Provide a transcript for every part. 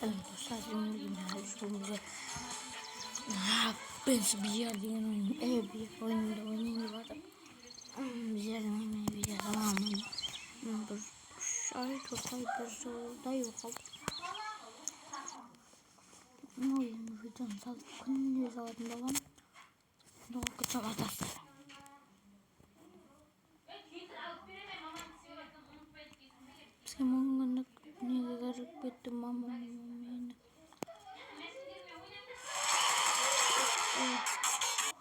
Selam dostlar, bugün şurada ben bir yerde yanıyorum, bir oyunda oynuyorum. Bir yerde yemeği bir yerde tamamım. Bir şahit olsaydı da yok oldu. Ne oyunu videom saldım, kunun yüzü babam. Ne okutacağım atasın. Semanganak ne garip ettim mamamın.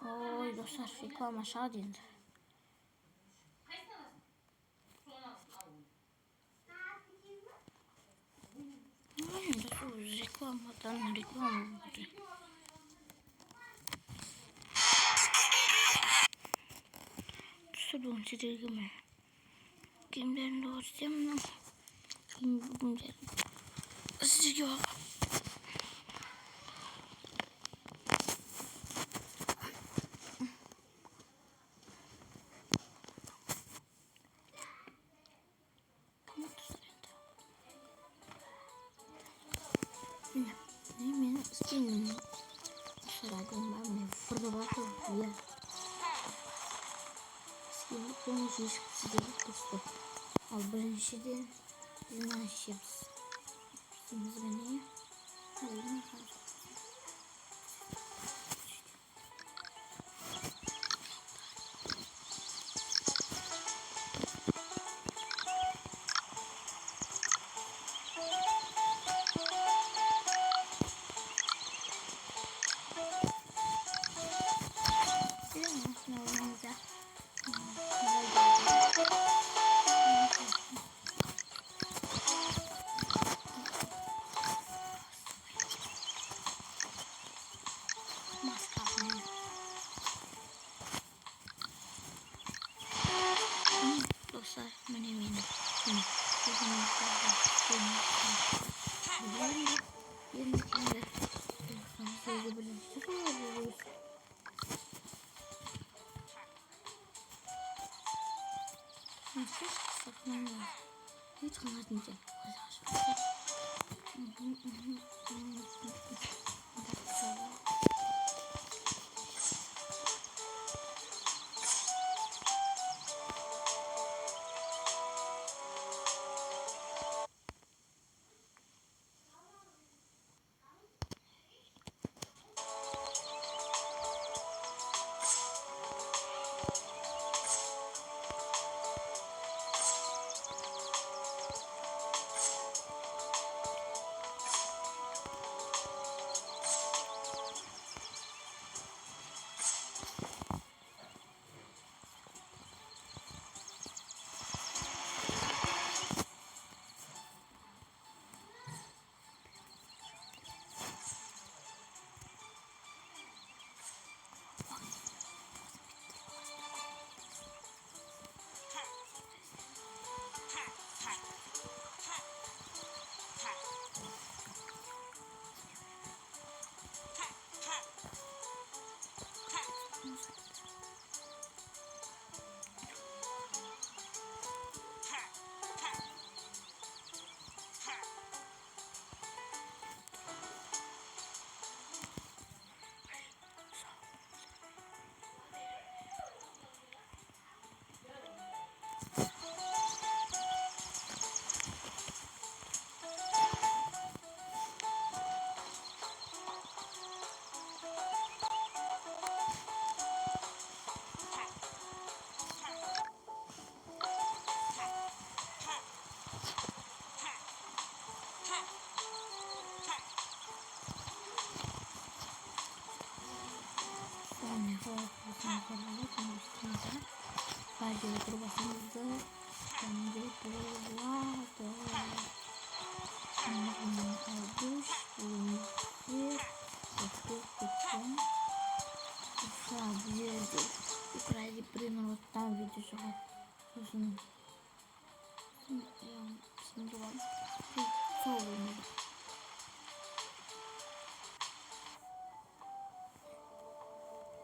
Oy dostlar reklam aşağı dindi. Ay reklamadan reklam oldu. Dostlar bunu çizdirdim. Kimlerin doğrayacağım lan? Kim bugün sizce bak. Ne istiyorum? Seragam ben fırına bakıyorum ya. Şimdi konuşuyoruz size dostum. Al birinci de ne işimiz? Biz beni hayırlı olsun. Dostlar benim yine hiç anlatmayacağım. Hadi berbahasa sambil berlalu habis musik ketika sabia di peringatan video soal yang sentuhan